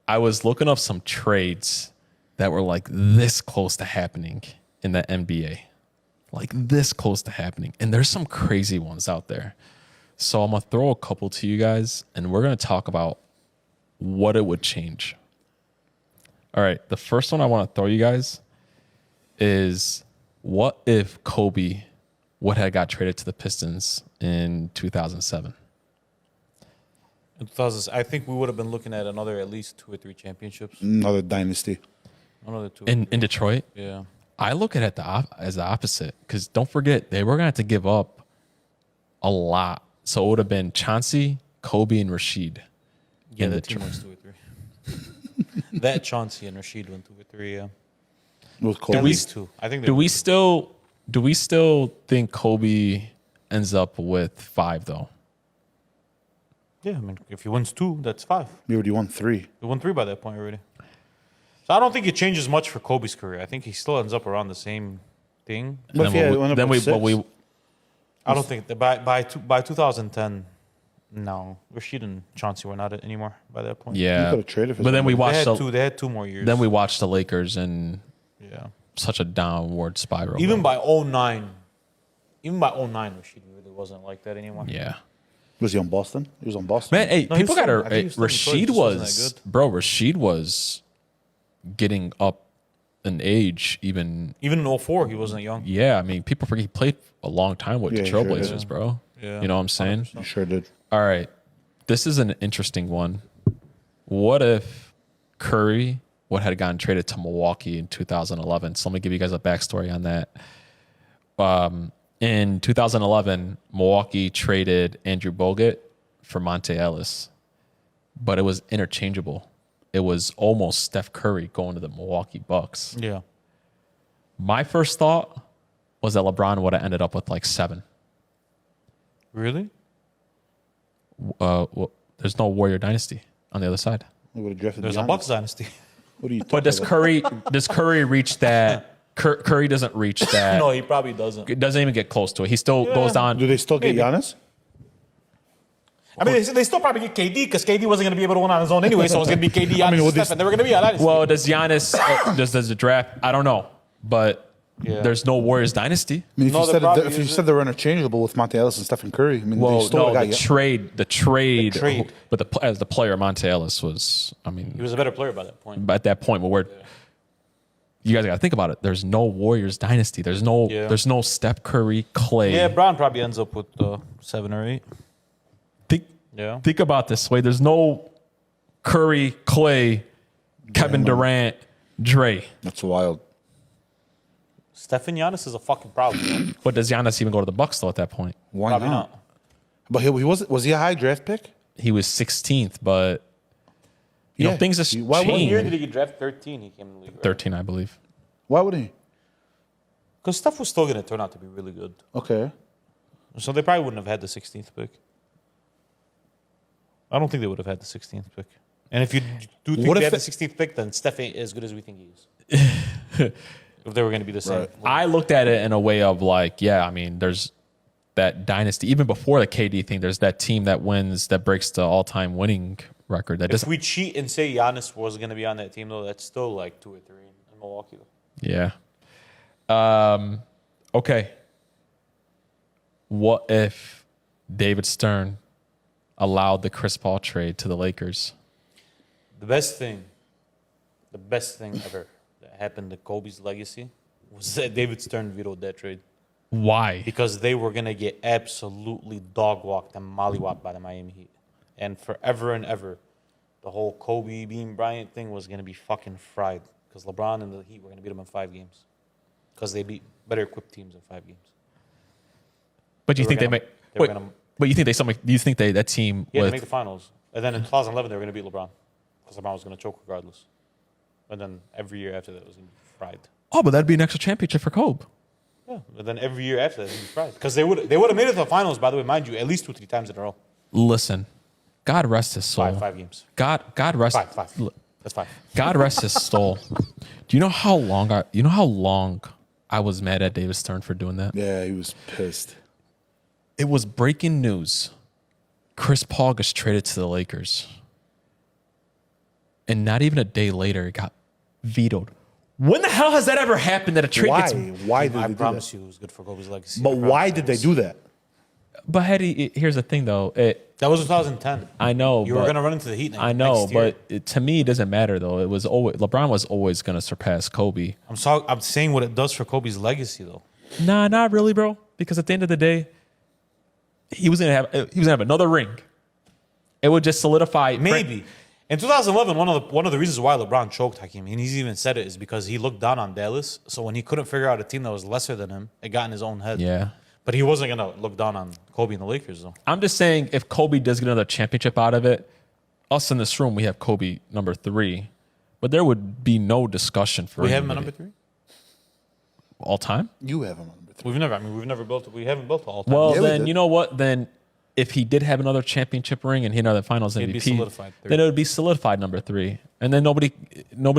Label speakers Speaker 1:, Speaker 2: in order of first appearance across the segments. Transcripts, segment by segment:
Speaker 1: I was looking up some trades that were like this close to happening in the NBA. Like this close to happening. And there's some crazy ones out there. So I'm going to throw a couple to you guys, and we're going to talk about what it would change. All right. The first one I want to throw you guys is, what if Kobe would have got traded to the Pistons in 2007?
Speaker 2: In 2000, I think we would have been looking at another at least 2 or 3 championships.
Speaker 3: Another dynasty.
Speaker 2: Another 2.
Speaker 1: In Detroit?
Speaker 2: Yeah.
Speaker 1: I look at it as the opposite, because don't forget, they were going to have to give up a lot. So it would have been Chauncey, Kobe, and Rashid.
Speaker 2: Yeah, the team wins 2 or 3. That Chauncey and Rashid went 2 or 3, yeah.
Speaker 3: With Kobe.
Speaker 2: At least 2. I think.
Speaker 1: Do we still think Kobe ends up with 5 though?
Speaker 2: Yeah, I mean, if he wins 2, that's 5.
Speaker 3: We already won 3.
Speaker 2: He won 3 by that point already. So I don't think it changes much for Kobe's career. I think he still ends up around the same thing.
Speaker 3: But
Speaker 2: I don't think that by 2010, no, Rashid and Chauncey were not it anymore by that point.
Speaker 3: You
Speaker 1: Yeah,
Speaker 3: could have traded for
Speaker 1: but then we
Speaker 3: somebody.
Speaker 1: watched.
Speaker 2: They had 2 more years.
Speaker 1: Then we watched the Lakers and
Speaker 2: yeah.
Speaker 1: such a downward spiral.
Speaker 2: Even by 09, Rashid really wasn't like that anymore.
Speaker 1: Yeah.
Speaker 3: Was he on Boston? He was on Boston.
Speaker 1: Man, hey,
Speaker 2: No, he
Speaker 1: people
Speaker 2: was
Speaker 1: got
Speaker 2: still- I think he
Speaker 1: to.
Speaker 2: was still in Detroit,
Speaker 1: Rashid
Speaker 2: just wasn't that
Speaker 1: was,
Speaker 2: good.
Speaker 1: bro. Rashid was getting up in age. Even
Speaker 2: Even in 04, he wasn't young.
Speaker 1: yeah, I mean, people forget he played a long time with
Speaker 3: Yeah,
Speaker 1: the
Speaker 3: he sure
Speaker 1: Trailblazers,
Speaker 3: did.
Speaker 1: bro.
Speaker 2: Yeah.
Speaker 1: You know what I'm saying?
Speaker 3: He sure did.
Speaker 1: All right, this is an interesting one. What if Curry had gotten traded to Milwaukee in 2011? So let me give you guys a backstory on that. In 2011, Milwaukee traded Andrew Bogut for Monte Ellis, but it was interchangeable. It was almost Steph Curry going to the Milwaukee Bucks.
Speaker 2: Yeah.
Speaker 1: My first thought was that LeBron would have ended up with like 7.
Speaker 2: Really?
Speaker 1: Well, there's no Warrior dynasty on the other side.
Speaker 3: We would have drafted
Speaker 2: There's a
Speaker 3: Giannis.
Speaker 2: Bucks dynasty.
Speaker 3: What are you
Speaker 1: But
Speaker 3: talking
Speaker 1: does
Speaker 3: about?
Speaker 1: Curry reach that? Curry doesn't reach that.
Speaker 2: No, he probably doesn't.
Speaker 1: It doesn't even get close to it. He still goes down.
Speaker 3: Do they still get
Speaker 2: Maybe.
Speaker 3: Giannis?
Speaker 2: I mean, they still probably get KD because KD wasn't going to be able to win on his own anyway, so it was going to be KD, Giannis,
Speaker 3: would
Speaker 2: and
Speaker 3: they-
Speaker 2: Steph, and they were going to be a dynasty.
Speaker 1: Well, does Giannis does the draft? I don't know, but
Speaker 2: Yeah.
Speaker 1: there's no Warriors dynasty.
Speaker 3: I mean, if
Speaker 2: No,
Speaker 3: you
Speaker 2: the
Speaker 3: said
Speaker 2: problem
Speaker 3: if you
Speaker 2: is
Speaker 3: said they were interchangeable with Monte Ellis and Stephen Curry, I mean,
Speaker 1: Well,
Speaker 3: they still
Speaker 1: no,
Speaker 3: got
Speaker 1: the trade,
Speaker 2: The trade.
Speaker 1: but as the player, Monte Ellis was. I
Speaker 2: He
Speaker 1: mean,
Speaker 2: was a better player by that point.
Speaker 1: at that point, where you guys got to think about it. There's no Warriors dynasty. There's no Steph Curry, Clay.
Speaker 2: Yeah, Brown probably ends up with 7 or 8. Yeah.
Speaker 1: Think about this way. There's no Curry, Clay, Kevin Durant, Dre.
Speaker 3: That's wild.
Speaker 2: Stephen Giannis is a fucking problem. Man.
Speaker 1: But does Giannis even go to the Bucks though? At that point,
Speaker 3: Why
Speaker 2: Probably
Speaker 3: not?
Speaker 2: not.
Speaker 3: But he was he a high draft pick?
Speaker 1: he was 16th, but you know
Speaker 3: Yeah.
Speaker 1: things just
Speaker 3: Why wouldn't
Speaker 2: What year
Speaker 1: changed.
Speaker 2: did he get drafted? 13 he came in the league. Right?
Speaker 1: 13, I believe.
Speaker 3: Why would he?
Speaker 2: Because Steph was still going to turn out to be really good.
Speaker 3: Okay.
Speaker 2: So they probably wouldn't have had the 16th pick. I don't think they would have had the 16th pick. And if you do think
Speaker 3: What
Speaker 2: they
Speaker 3: if
Speaker 2: had the
Speaker 3: it-
Speaker 2: 16th pick, then Steph ain't as good as we think he is. If they were going to be the same.
Speaker 3: Right.
Speaker 1: I looked at it in a way of like, yeah, I mean, there's that dynasty. Even before the KD thing, there's that team that wins, that breaks the all-time winning record. That
Speaker 2: If
Speaker 1: doesn't.
Speaker 2: we cheat and say Giannis was going to be on that team, though, that's still like 2 or 3 in Milwaukee. Though.
Speaker 1: Yeah. Okay. What if David Stern allowed the Chris Paul trade to the Lakers?
Speaker 2: The best thing ever that happened to Kobe's legacy was that David Stern vetoed that trade
Speaker 1: Why?
Speaker 2: because they were going to get absolutely dog-walked and mollywopped by the Miami Heat. And forever and ever, the whole Kobe Bean Bryant thing was going to be fucking fried because LeBron and the Heat were going to beat them in 5 games because they beat better-equipped teams in 5 games.
Speaker 1: But you
Speaker 2: They
Speaker 1: think
Speaker 2: were
Speaker 1: they
Speaker 2: gonna-
Speaker 1: make?
Speaker 2: they were
Speaker 1: Wait,
Speaker 2: gonna-
Speaker 1: but you think you think that team
Speaker 2: Yeah,
Speaker 1: with
Speaker 2: to make the finals. And then in 2011, they were going to beat LeBron because LeBron was going to choke regardless. And then every year after that, it was going to be fried.
Speaker 1: oh, but that'd be an extra championship for Kobe.
Speaker 2: Yeah, but then every year after that, they'd be fried. Because they would have made it to the finals, by the way, mind you, at least 2 or 3 times in a row.
Speaker 1: Listen, God rest his soul.
Speaker 2: 5 games.
Speaker 1: God rest.
Speaker 2: 5. That's 5.
Speaker 1: God rest his soul. Do you know how long I was mad at David Stern for doing that?
Speaker 3: Yeah, he was pissed.
Speaker 1: It was breaking news. Chris Paul gets traded to the Lakers. and not even a day later, it got vetoed. When the hell has that ever happened that a trade
Speaker 3: Why?
Speaker 1: gets?
Speaker 3: Why did
Speaker 2: I
Speaker 3: they do
Speaker 2: promise
Speaker 3: that?
Speaker 2: you, it was good for Kobe's legacy.
Speaker 3: But why did they do that?
Speaker 1: But Hetty, here's the thing though.
Speaker 2: That was 2010.
Speaker 1: I know
Speaker 2: You were gonna run into the Heat.
Speaker 1: I know,
Speaker 2: next year.
Speaker 1: but to me, it doesn't matter though. It was always LeBron was always gonna surpass Kobe.
Speaker 2: I'm saying what it does for Kobe's legacy, though.
Speaker 1: Nah, not really, bro. Because at the end of the day, he was gonna have another ring. It would just solidify.
Speaker 2: Maybe. In 2011, one of the reasons why LeBron choked Hakeem, and he's even said it, is because he looked down on Dallas. So when he couldn't figure out a team that was lesser than him, it got in his own head.
Speaker 1: Yeah.
Speaker 2: But he wasn't gonna look down on Kobe and the Lakers, though.
Speaker 1: I'm just saying, if Kobe does get another championship out of it, us in this room, we have Kobe number 3, but there would be no discussion for
Speaker 2: We have him at
Speaker 1: anybody.
Speaker 2: number 3.
Speaker 1: All time.
Speaker 3: You have him on number 3.
Speaker 2: We haven't built all time.
Speaker 1: Well,
Speaker 3: Yeah, we
Speaker 1: then
Speaker 3: did.
Speaker 1: you know what? Then if he did have another championship ring and he had another Finals
Speaker 2: It'd be
Speaker 1: MVP,
Speaker 2: solidified 3.
Speaker 1: then it would be solidified number 3, and then nobody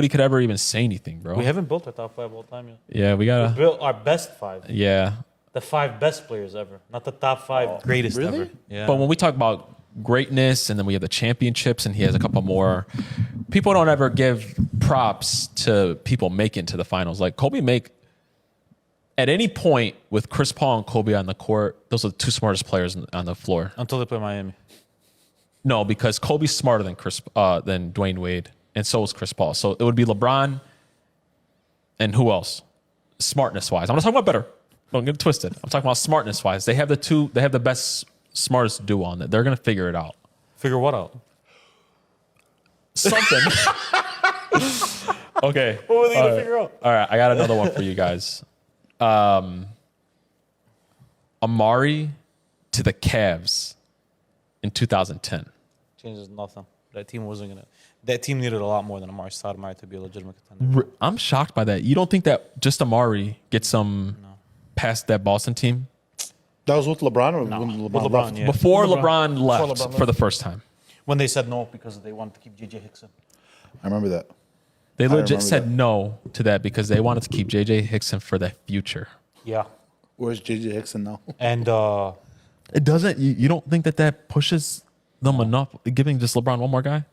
Speaker 1: could ever even say anything, bro.
Speaker 2: We haven't built our top 5 all time yet.
Speaker 1: Yeah, we
Speaker 2: We
Speaker 1: gotta.
Speaker 2: built our best 5.
Speaker 1: Yeah,
Speaker 2: The 5 best players ever, not the top 5 greatest
Speaker 3: really?
Speaker 2: ever. Yeah.
Speaker 1: but when we talk about greatness, and then we have the championships, and he has a couple more. People don't ever give props to people making to the finals. Like Kobe at any point with Chris Paul and Kobe on the court, those are the 2 smartest players on the floor.
Speaker 2: Until they play Miami.
Speaker 1: No, because Kobe's smarter than than Dwayne Wade, and so is Chris Paul. So it would be LeBron, and who else? Smartness wise, I'm not talking about better. Don't get it twisted. I'm talking about smartness wise. They have the best, smartest duo on it. They're gonna figure it out.
Speaker 2: Figure what out?
Speaker 1: Something. Okay.
Speaker 2: What were they gonna figure out?
Speaker 1: All right, I got another one for you guys. Amari to the Cavs in 2010.
Speaker 2: Changes nothing. That team wasn't gonna. That team needed a lot more than Amari Stoudemire to be a legitimate contender.
Speaker 1: I'm shocked by that. You don't think that just Amari gets some past that Boston team
Speaker 3: That was with LeBron or when
Speaker 2: With
Speaker 3: LeBron,
Speaker 2: LeBron,
Speaker 3: left?
Speaker 2: yeah.
Speaker 1: before
Speaker 2: LeBron.
Speaker 1: LeBron left
Speaker 2: LeBron
Speaker 1: for the first time?
Speaker 2: When they said no because they wanted to keep JJ Hickson.
Speaker 3: I remember that.
Speaker 1: They legit
Speaker 3: remember
Speaker 1: said
Speaker 3: that.
Speaker 1: no to that because they wanted to keep JJ Hickson for the future.
Speaker 2: Yeah.
Speaker 3: Where's JJ Hickson now?
Speaker 2: And
Speaker 1: It doesn't. You don't think that pushes them enough? Giving just LeBron one more guy?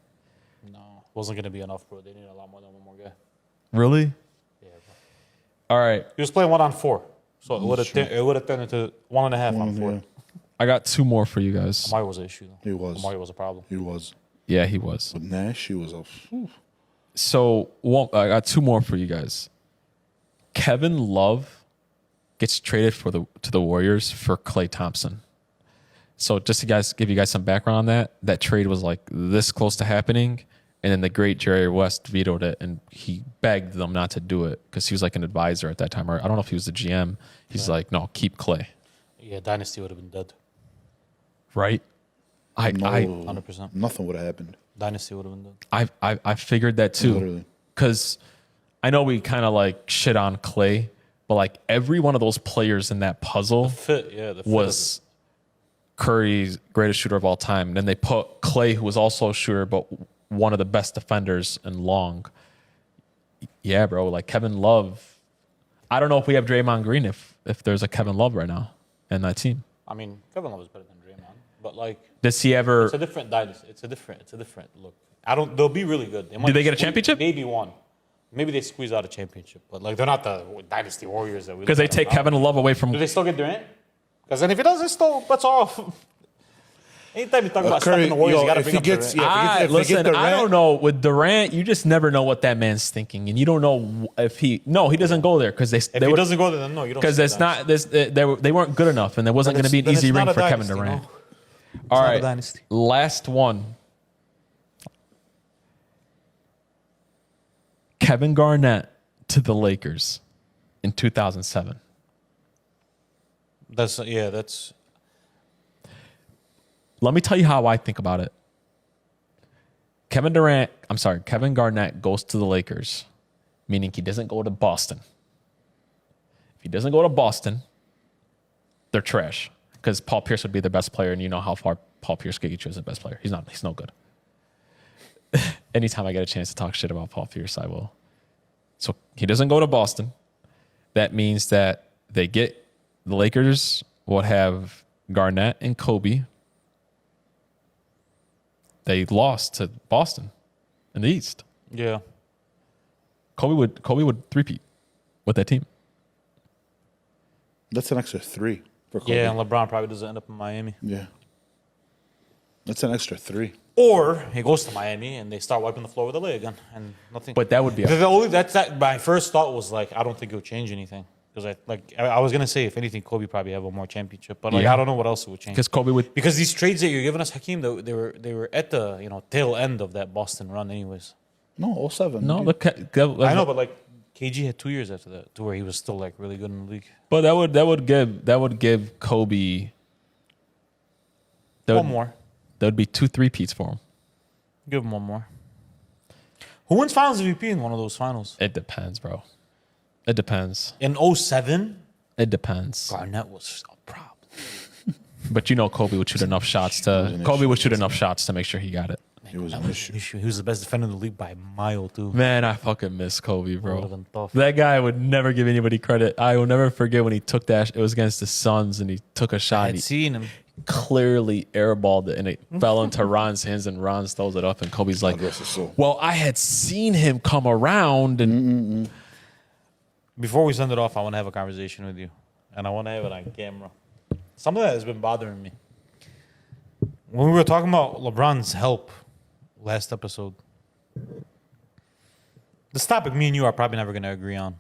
Speaker 2: no, wasn't gonna be enough, bro. They needed a lot more than one more guy.
Speaker 1: Really?
Speaker 2: Yeah, bro.
Speaker 1: All right.
Speaker 2: He was playing 1-on-4, so it would have turned into 1.5 on 4.
Speaker 3: Yeah,
Speaker 1: I got 2 more for you guys.
Speaker 2: Amari was an issue. Though.
Speaker 3: he was.
Speaker 2: Amari was a problem.
Speaker 3: He was.
Speaker 1: Yeah, he was.
Speaker 3: With Nash, he was a.
Speaker 1: So I got 2 more for you guys. Kevin Love gets traded to the Warriors for Klay Thompson. So just to give you guys some background on that trade was like this close to happening, and then the great Jerry West vetoed it, and he begged them not to do it because he was like an advisor at that time, or I don't know if he was the GM. He's like, no, keep Klay,
Speaker 2: Yeah, Dynasty would have been dead.
Speaker 1: right? I
Speaker 2: 100%.
Speaker 3: Nothing would have happened.
Speaker 2: Dynasty would have been dead.
Speaker 1: I figured that too.
Speaker 3: Literally.
Speaker 1: Because I know we kind of like shit on Klay, but like every one of those players in that puzzle
Speaker 2: Fit, yeah. The fit
Speaker 1: was Curry's greatest shooter of all time. And then they put Klay, who was also a shooter, but one of the best defenders in long. Yeah, bro. Like Kevin Love. I don't know if we have Draymond Green if there's a Kevin Love right now in that team.
Speaker 2: I mean, Kevin Love is better than Draymond, but like
Speaker 1: Does he ever?
Speaker 2: it's a different dynasty. It's a different look. They'll be really good. Might
Speaker 1: Did they get a
Speaker 2: squeeze-
Speaker 1: championship?
Speaker 2: Maybe one. Maybe they squeeze out a championship, but like they're not the Dynasty Warriors that we.
Speaker 1: Because they take Kevin Love away from.
Speaker 2: Do they still get Durant? Because then if he does, it's still that's all. Anytime you talk about
Speaker 3: Curry,
Speaker 2: stepping the Warriors,
Speaker 3: yo,
Speaker 2: you got to
Speaker 3: if
Speaker 2: bring
Speaker 3: he
Speaker 2: up
Speaker 3: gets-
Speaker 2: Durant.
Speaker 3: yeah, if they get
Speaker 1: Listen, I
Speaker 3: Durant-
Speaker 1: don't know. With Durant, you just never know what that man's thinking, and you don't know if he. No, he doesn't go there because
Speaker 2: If he doesn't go there, then no, you don't.
Speaker 1: because
Speaker 2: see
Speaker 1: it's
Speaker 2: Dynasty.
Speaker 1: not they weren't good enough, and there wasn't
Speaker 2: Then
Speaker 1: going to be an
Speaker 2: it's-
Speaker 1: easy
Speaker 2: then
Speaker 1: ring
Speaker 2: it's
Speaker 1: for
Speaker 2: not a
Speaker 1: Kevin
Speaker 2: dynasty,
Speaker 1: Durant.
Speaker 2: no.
Speaker 1: All
Speaker 2: not a
Speaker 1: right,
Speaker 2: dynasty.
Speaker 1: last one. Kevin Garnett to the Lakers in 2007.
Speaker 2: That's
Speaker 1: Let me tell you how I think about it. Kevin Garnett goes to the Lakers, meaning he doesn't go to Boston. If he doesn't go to Boston, they're trash because Paul Pierce would be the best player, and you know how far Paul Pierce could get you as the best player. He's not. He's no good. Anytime I get a chance to talk shit about Paul Pierce, I will. So he doesn't go to Boston. That means that the Lakers would have Garnett and Kobe. They lost to Boston. in the East.
Speaker 2: Yeah.
Speaker 1: Kobe would three-peat with that team.
Speaker 3: That's an extra 3 for Kobe.
Speaker 2: Yeah, and LeBron probably doesn't end up in Miami.
Speaker 3: Yeah. That's an extra 3.
Speaker 2: Or he goes to Miami and they start wiping the floor with LA again, and nothing.
Speaker 1: But that would be
Speaker 2: that. My first thought was like, I don't think it would change anything because I was gonna say if anything, Kobe probably have one more championship, but
Speaker 1: Yeah.
Speaker 2: I don't know what else it would change.
Speaker 1: because Kobe would.
Speaker 2: Because these trades that you're giving us, Hakeem, they were at the tail end of that Boston run, anyways.
Speaker 3: No, 07.
Speaker 1: No,
Speaker 3: dude.
Speaker 1: look.
Speaker 2: I know, but like KG had 2 years after that, to where he was still like really good in the league.
Speaker 1: But that would give Kobe.
Speaker 2: One more.
Speaker 1: That would be 2 3-peats for him.
Speaker 2: Give him one more. Who wins Finals MVP in one of those finals?
Speaker 1: It depends, bro. It depends.
Speaker 2: In 07,
Speaker 1: It depends.
Speaker 2: Garnett was a problem.
Speaker 1: But Kobe would shoot enough shots to make sure he got it.
Speaker 3: It was an issue.
Speaker 2: He was the best defender in the league by a mile, too.
Speaker 1: Man, I fucking miss Kobe,
Speaker 2: Would've
Speaker 1: bro.
Speaker 2: been tough.
Speaker 1: That guy would never give anybody credit. I will never forget when he took that. It was against the Suns, and he took a
Speaker 2: I
Speaker 1: shot.
Speaker 2: had
Speaker 1: And he
Speaker 2: seen him.
Speaker 1: clearly airballed it, and it fell into Ron's hands, and Ron throws it up, and Kobe's like,
Speaker 3: God rest his soul.
Speaker 1: "Well, I had seen him come around, and
Speaker 2: Before we send it off, I want to have a conversation with you. And I want to have it on camera. Something that has been bothering me. When we were talking about LeBron's help last episode, this topic me and you are probably never going to agree on.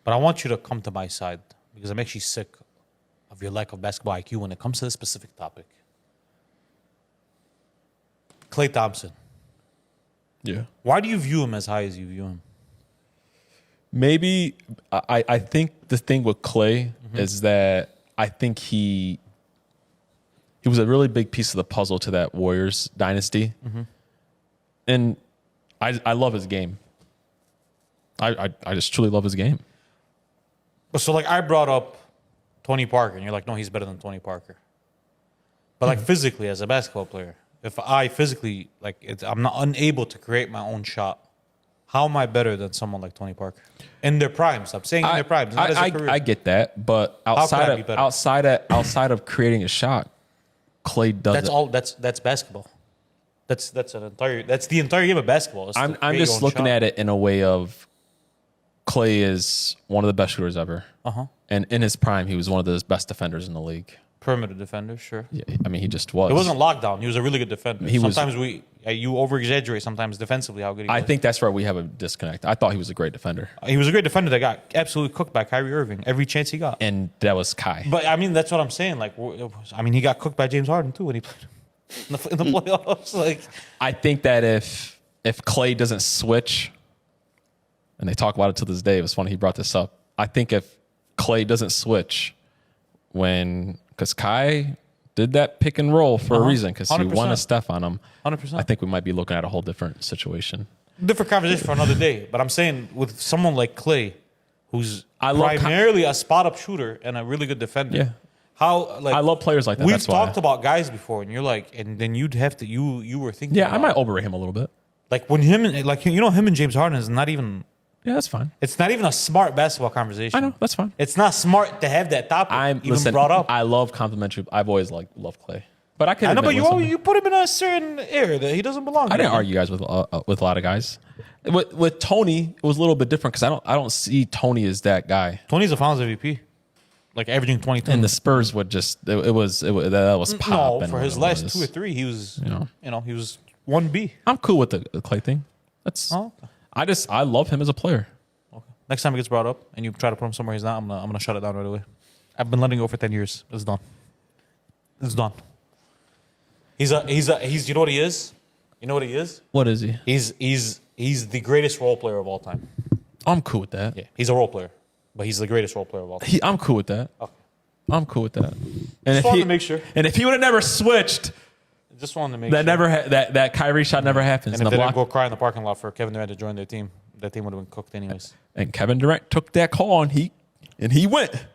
Speaker 2: But I want you to come to my side because I'm actually sick of your lack of basketball IQ when it comes to this specific topic. Klay Thompson.
Speaker 1: yeah."
Speaker 2: Why do you view him as high as you view him?
Speaker 1: Maybe I think the thing with Clay is that I think he was a really big piece of the puzzle to that Warriors dynasty, and I love his game. I just truly love his game.
Speaker 2: So, like, I brought up Tony Parker, and you're like, no, he's better than Tony Parker. But, like, physically, as a basketball player, if I physically, I'm not unable to create my own shot, how am I better than someone like Tony Parker? In their primes. I'm saying in their primes, not as a career.
Speaker 1: I get that, but
Speaker 2: I be better?
Speaker 1: outside of creating a shot, Clay does
Speaker 2: That's
Speaker 1: it.
Speaker 2: all. That's basketball. That's the entire game of basketball. is to
Speaker 1: I'm
Speaker 2: create your
Speaker 1: just
Speaker 2: own
Speaker 1: looking
Speaker 2: shot.
Speaker 1: at it in a way of Clay is one of the best shooters ever. And in his prime, he was one of the best defenders in the league.
Speaker 2: Perimeter defender, sure.
Speaker 1: Yeah, I mean, he just was.
Speaker 2: It wasn't lockdown. He was a really good defender.
Speaker 1: He was-
Speaker 2: Sometimes you over exaggerate. Sometimes defensively, how good he was.
Speaker 1: I think that's where we have a disconnect. I thought he was a great defender,
Speaker 2: He was a great defender that got absolutely cooked by Kyrie Irving every chance he got.
Speaker 1: and that was Kai.
Speaker 2: But I mean, that's what I'm saying. Like, he got cooked by James Harden too when he played in the playoffs. Like,
Speaker 1: I think that if Clay doesn't switch, and they talk about it to this day, it was funny he brought this up. I think if Clay doesn't switch because Kai did that pick and roll for a reason, because he
Speaker 2: 100%.
Speaker 1: won a step on him.
Speaker 2: 100%.
Speaker 1: I think we might be looking at a whole different situation.
Speaker 2: different conversation for another day. But I'm saying with someone like Clay, who's
Speaker 1: I love
Speaker 2: primarily a spot up shooter and a really good defender.
Speaker 1: Yeah.
Speaker 2: How like
Speaker 1: I love players like that.
Speaker 2: We've
Speaker 1: That's why.
Speaker 2: talked about guys before, and you're like, and then you'd have to you were thinking.
Speaker 1: Yeah, I
Speaker 2: about,
Speaker 1: might overrate him a little bit.
Speaker 2: like when him and James Harden is not even.
Speaker 1: Yeah, that's fine.
Speaker 2: It's not even a smart basketball conversation.
Speaker 1: I know, that's fine.
Speaker 2: It's not smart to have that topic brought up.
Speaker 1: I love complimentary. I've always loved Clay, but I can.
Speaker 2: I know, but
Speaker 1: admit when
Speaker 2: you put him in a certain area that he doesn't belong.
Speaker 1: I didn't argue guys with a lot of guys. With Tony, it was a little bit different because I don't see Tony as that guy.
Speaker 2: Tony's a Finals MVP, like averaging 22.
Speaker 1: And the Spurs would just that was pop.
Speaker 2: No,
Speaker 1: and
Speaker 2: for his
Speaker 1: whatever it
Speaker 2: last
Speaker 1: is.
Speaker 2: 2 or 3, he was he was 1B.
Speaker 1: I'm cool with the Clay thing. That's
Speaker 2: Oh, okay.
Speaker 1: I love him as a player.
Speaker 2: Okay. Next time it gets brought up and you try to put him somewhere he's not, I'm gonna shut it down right away. I've been letting it go for 10 years. It's done. It's done. He's you know what he is? You know what he is?
Speaker 1: What is he?
Speaker 2: He's the greatest role player of all time.
Speaker 1: I'm cool with that.
Speaker 2: Yeah, he's a role player, but he's the greatest role player of all time.
Speaker 1: I'm cool with that.
Speaker 2: Okay.
Speaker 1: I'm cool with that. And
Speaker 2: Just wanted to make sure.
Speaker 1: And if he would have never switched,
Speaker 2: Just wanted to make
Speaker 1: that
Speaker 2: sure.
Speaker 1: that Kyrie shot never happens.
Speaker 2: And if they didn't go cry in the parking lot for Kevin Durant to join their team, that team would have been cooked anyways.
Speaker 1: And Kevin Durant took that call and he went.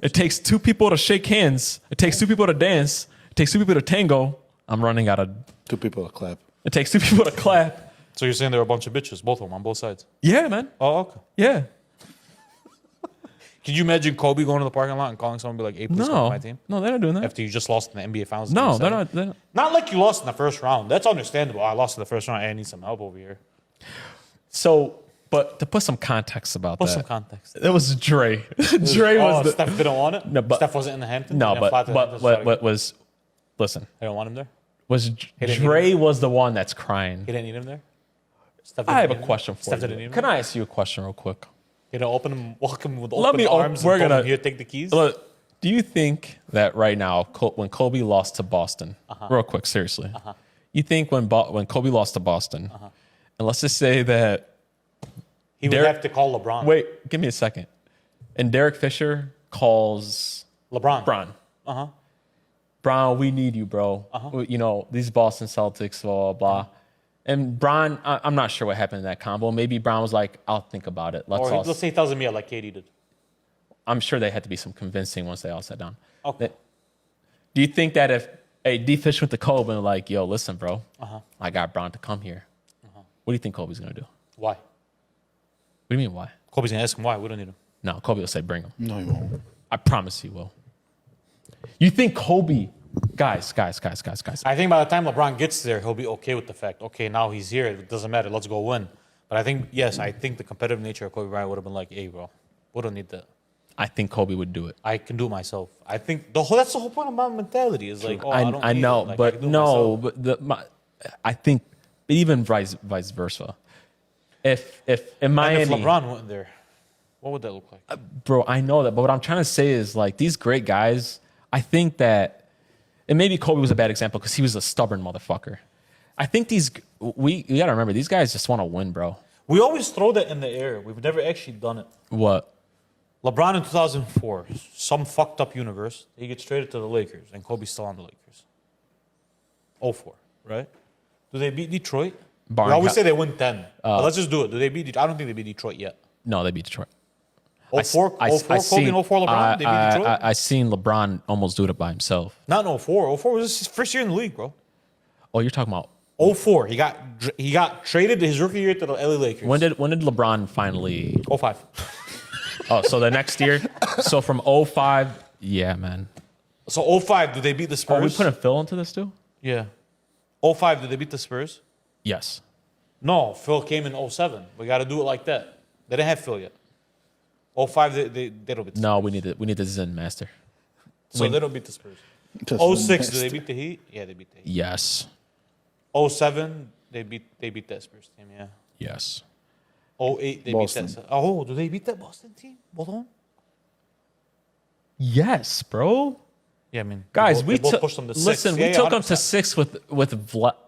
Speaker 1: It takes 2 people to shake hands. It takes 2 people to dance. It takes 2 people to tango. I'm running out of.
Speaker 3: 2 people to clap.
Speaker 1: It takes 2 people to clap.
Speaker 2: So you're saying there were a bunch of bitches, both of them on both sides?
Speaker 1: Yeah, man.
Speaker 2: Oh, okay.
Speaker 1: Yeah.
Speaker 2: Could you imagine Kobe going to the parking lot and calling someone and be like, "Hey, please come to my team"?
Speaker 1: No, they're not doing that.
Speaker 2: After you just lost in the NBA Finals. in
Speaker 1: No,
Speaker 2: Game
Speaker 1: they're
Speaker 2: 7.
Speaker 1: not. They're not.
Speaker 2: Not like you lost in the first round. That's understandable. I lost in the first round. I need some help over here.
Speaker 1: So, but to put some context about
Speaker 2: Put
Speaker 1: that,
Speaker 2: some context.
Speaker 1: it was Dre. Dre was the
Speaker 2: Steph didn't want it.
Speaker 1: No, but-
Speaker 2: Steph wasn't in the Hamptons.
Speaker 1: no,
Speaker 2: He didn't fly to the
Speaker 1: but
Speaker 2: Hamptons to try to
Speaker 1: what was? Listen,
Speaker 2: They don't want him there.
Speaker 1: was
Speaker 2: didn't
Speaker 1: Dre was the one that's crying.
Speaker 2: He didn't need him there. Steph
Speaker 1: I have
Speaker 2: didn't
Speaker 1: a
Speaker 2: need him?
Speaker 1: question for
Speaker 2: Steph didn't
Speaker 1: you.
Speaker 2: need him.
Speaker 1: Can I ask you a question real quick?
Speaker 2: You know, open him, welcome him with
Speaker 1: Let
Speaker 2: open
Speaker 1: me.
Speaker 2: arms.
Speaker 1: We're
Speaker 2: and told him,
Speaker 1: gonna
Speaker 2: here, take the keys.
Speaker 1: Look, do you think that right now, when Kobe lost to Boston, real quick, seriously, you think when Kobe lost to Boston, and let's just say that
Speaker 2: He would
Speaker 1: Derek-
Speaker 2: have to call LeBron.
Speaker 1: wait, give me a second, and Derek Fisher calls
Speaker 2: LeBron.
Speaker 1: Bron. Bron, we need you, bro. You know, these Boston Celtics, blah, blah, blah. And Bron, I'm not sure what happened in that combo. Maybe Bron was like, I'll think about it.
Speaker 2: Or let's say he tells him, yeah, like Katie did.
Speaker 1: I'm sure they had to be some convincing once they all sat down.
Speaker 2: Okay.
Speaker 1: Do you think that if D Fish went to Kobe and like, yo, listen, bro, I got Bron to come here. What do you think Kobe's going to do?
Speaker 2: Why?
Speaker 1: What do you mean, why?
Speaker 2: Kobe's going to ask him why. We don't need him.
Speaker 1: No, Kobe will say, bring him.
Speaker 3: No, he won't.
Speaker 1: I promise he will. You think Kobe, guys.
Speaker 2: I think by the time LeBron gets there, he'll be okay with the fact, okay, now he's here. It doesn't matter. Let's go win. But I think, yes, I think the competitive nature of Kobe Bryant would have been like, hey, bro, we don't need that.
Speaker 1: I think Kobe would do it.
Speaker 2: I can do it myself. I think that's the whole point of my mentality is like, oh, I don't
Speaker 1: I
Speaker 2: need
Speaker 1: know,
Speaker 2: it. Like, I
Speaker 1: but
Speaker 2: can do it
Speaker 1: no,
Speaker 2: myself.
Speaker 1: but I think even vice versa. If in
Speaker 2: And
Speaker 1: Miami,
Speaker 2: if LeBron went there, what would that look like?
Speaker 1: bro, I know that, but what I'm trying to say is like these great guys. I think that, and maybe Kobe was a bad example because he was a stubborn motherfucker. I think we gotta remember these guys just want to win, bro.
Speaker 2: We always throw that in the air. We've never actually done it.
Speaker 1: What?
Speaker 2: LeBron in 2004, some fucked up universe, he gets traded to the Lakers, and Kobe's still on the Lakers. 04, right? Do they beat Detroit? We always say they win 10. But let's just do it. Do they beat Detroit? I don't think they beat Detroit yet.
Speaker 1: No, they beat Detroit.
Speaker 2: 04, Kobe and 04 LeBron? They beat Detroit?
Speaker 1: I seen LeBron almost do it by himself.
Speaker 2: Not in 04. 04 was his first year in the league, bro.
Speaker 1: Oh, you're talking about
Speaker 2: 04. He got traded his rookie year to the LA Lakers.
Speaker 1: when did LeBron finally?
Speaker 2: 05.
Speaker 1: Oh, so the next year. So from 05, yeah, man.
Speaker 2: So 05, did they beat the Spurs?
Speaker 1: Are we putting Phil into this too?
Speaker 2: Yeah. 05, did they beat the Spurs?
Speaker 1: Yes.
Speaker 2: No, Phil came in 07. We got to do it like that. They didn't have Phil yet. 05, they don't beat the
Speaker 1: No, we need the Zen Master.
Speaker 2: So they don't beat the Spurs.
Speaker 3: Just
Speaker 2: 06,
Speaker 3: the
Speaker 2: do they beat the Heat? Yeah, they beat the Heat.
Speaker 1: Yes.
Speaker 2: 07, they beat that Spurs team, yeah.
Speaker 1: Yes.
Speaker 2: 08, they
Speaker 3: Boston.
Speaker 2: beat that. Oh, do they beat that Boston team? Both of them?
Speaker 1: Yes, bro.
Speaker 2: Yeah, I mean,
Speaker 1: Guys,
Speaker 2: they both pushed them to 6.
Speaker 1: listen.
Speaker 2: Yeah,
Speaker 1: We took them
Speaker 2: 100%.
Speaker 1: to 6 with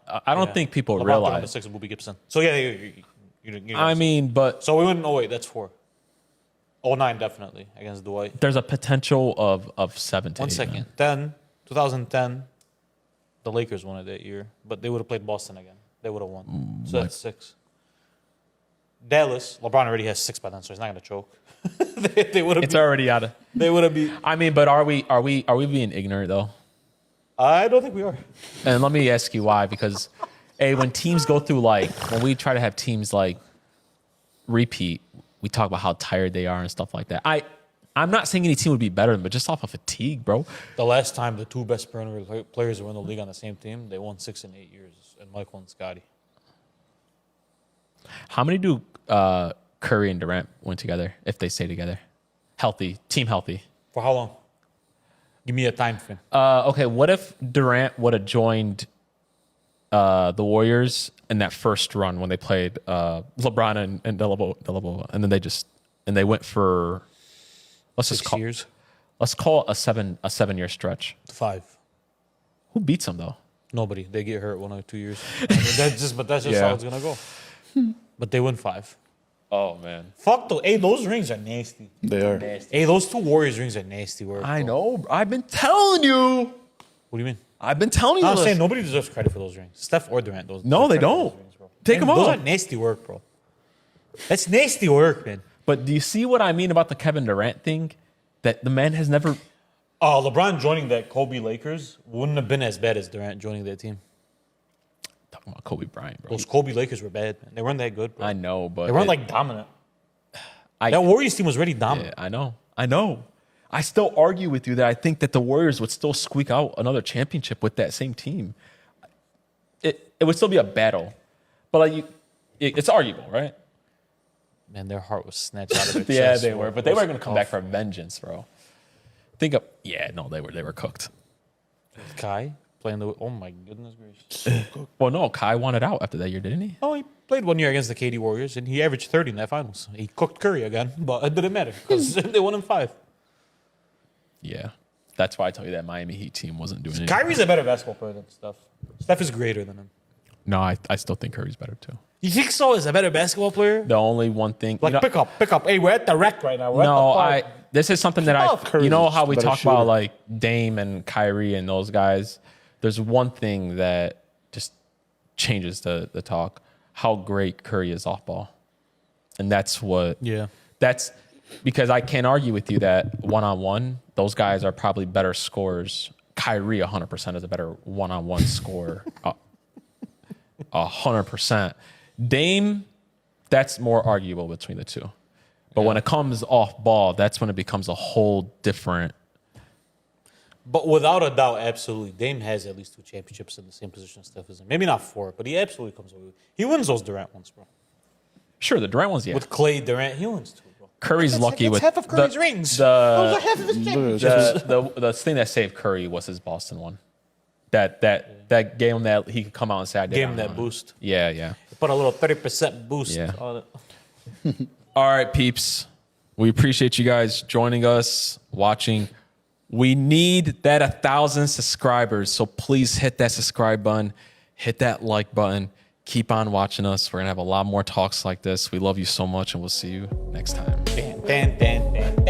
Speaker 1: I don't
Speaker 2: Yeah.
Speaker 1: think people
Speaker 2: LeBron took them to
Speaker 1: realize.
Speaker 2: 6 with Booby Gibson. So yeah, you
Speaker 1: I mean, but
Speaker 2: so we went in 08, that's 4. 09 definitely against Dwight.
Speaker 1: there's a potential of 7 to 8.
Speaker 2: 1 second.
Speaker 1: man.
Speaker 2: Then 2010, the Lakers won it that year, but they would have played Boston again. They would have won. So that's 6. Dallas, LeBron already has 6 by then, so he's not gonna choke. they would have.
Speaker 1: It's already out of.
Speaker 2: They would have beat.
Speaker 1: I mean, but are we being ignorant though?
Speaker 2: I don't think we are.
Speaker 1: And let me ask you why. Because, when teams go through when we try to have teams repeat, we talk about how tired they are and stuff like that. I'm not saying any team would be better than, but just off of fatigue, bro.
Speaker 2: The last time the 2 best perimeter players were in the league on the same team, they won 6 in 8 years, and Michael and Scotty.
Speaker 1: How many do Curry and Durant win together if they stay together? Team healthy.
Speaker 2: For how long? Give me a time frame.
Speaker 1: Okay, what if Durant would have joined the Warriors in that first run when they played LeBron and Delabo, and then they went for let's
Speaker 2: 6
Speaker 1: just call
Speaker 2: years.
Speaker 1: let's call it a 7-year stretch.
Speaker 2: 5.
Speaker 1: Who beats them though?
Speaker 2: Nobody. They get hurt 1 or 2 years. I mean, that's just
Speaker 1: Yeah.
Speaker 2: how it's gonna go. But they win 5.
Speaker 1: Oh man,
Speaker 2: Fuck though. Hey, those rings are nasty.
Speaker 3: They are.
Speaker 2: Hey, those 2 Warriors rings are nasty work.
Speaker 1: I
Speaker 2: bro.
Speaker 1: know. I've been telling you.
Speaker 2: What do you mean?
Speaker 1: I've been telling you.
Speaker 2: No, I'm
Speaker 1: this.
Speaker 2: saying nobody deserves credit for those rings. Steph or Durant.
Speaker 1: No,
Speaker 2: deserve
Speaker 1: they
Speaker 2: credit for
Speaker 1: don't.
Speaker 2: those rings, bro.
Speaker 1: Take 'em
Speaker 2: Those
Speaker 1: off.
Speaker 2: are nasty work, bro. That's nasty work, man.
Speaker 1: But do you see what I mean about the Kevin Durant thing? That the man has never.
Speaker 2: LeBron joining that Kobe Lakers wouldn't have been as bad as Durant joining that team.
Speaker 1: Talking about Kobe Bryant, bro.
Speaker 2: Those Kobe Lakers were bad, man. They weren't that good, bro.
Speaker 1: I know, but
Speaker 2: They weren't dominant.
Speaker 1: I-
Speaker 2: That Warriors team was already dominant.
Speaker 1: Yeah, I know. I know. I still argue with you that I think that the Warriors would still squeak out another championship with that same team. It would still be a battle, but like it's arguable, right?
Speaker 2: Man, their heart was snatched out of their
Speaker 1: Yeah,
Speaker 2: chest.
Speaker 1: they were, but they were going to come back
Speaker 2: for
Speaker 1: for vengeance, bro. They were cooked.
Speaker 2: Kai playing the. Oh my goodness gracious!
Speaker 1: Well, no, Kai wanted out after that year, didn't he?
Speaker 2: Oh, he played 1 year against the KD Warriors, and he averaged 30 in that finals. He cooked Curry again, but it didn't matter because they won in 5.
Speaker 1: Yeah, that's why I tell you that Miami Heat team wasn't doing it.
Speaker 2: Kyrie's a better basketball player than Steph. Steph is greater than him.
Speaker 1: No, I still think Curry's better too.
Speaker 2: You think so? Is a better basketball player?
Speaker 1: The only one thing,
Speaker 2: Like, pick up. Hey, we're at the wreck right now. We're
Speaker 1: no,
Speaker 2: at the park.
Speaker 1: this is something that
Speaker 3: Steph Curry's
Speaker 1: you know
Speaker 3: just
Speaker 1: how
Speaker 3: a
Speaker 1: we
Speaker 3: better
Speaker 1: talk
Speaker 3: shooter.
Speaker 1: about like Dame and Kyrie and those guys. There's one thing that just changes the talk: how great Curry is off ball, and that's what.
Speaker 2: Yeah.
Speaker 1: That's because I can't argue with you that one-on-one, those guys are probably better scorers. Kyrie 100% is a better one-on-one scorer. 100%. Dame, that's more arguable between the two. But when it comes off ball, that's when it becomes a whole different.
Speaker 2: But without a doubt, absolutely, Dame has at least 2 championships in the same position Steph is in. Maybe not 4, but he absolutely comes away with. He wins those Durant ones, bro.
Speaker 1: Sure, the Durant ones, yeah.
Speaker 2: With Clay Durant, he wins 2, bro.
Speaker 1: Curry's lucky with
Speaker 2: half of Curry's rings. Those are half of his championships.
Speaker 1: the thing that saved Curry was his Boston one. That game that he could come out and say I did.
Speaker 2: Gave him that boost.
Speaker 1: Yeah.
Speaker 2: Put a little 30% boost
Speaker 1: Yeah.
Speaker 2: on it.
Speaker 1: All right, peeps. We appreciate you guys joining us, watching. We need that 1,000 subscribers, so please hit that subscribe button, hit that like button. Keep on watching us. We're going to have a lot more talks like this. We love you so much, and we'll see you next time.
Speaker 2: Bam, bam, bam, bam.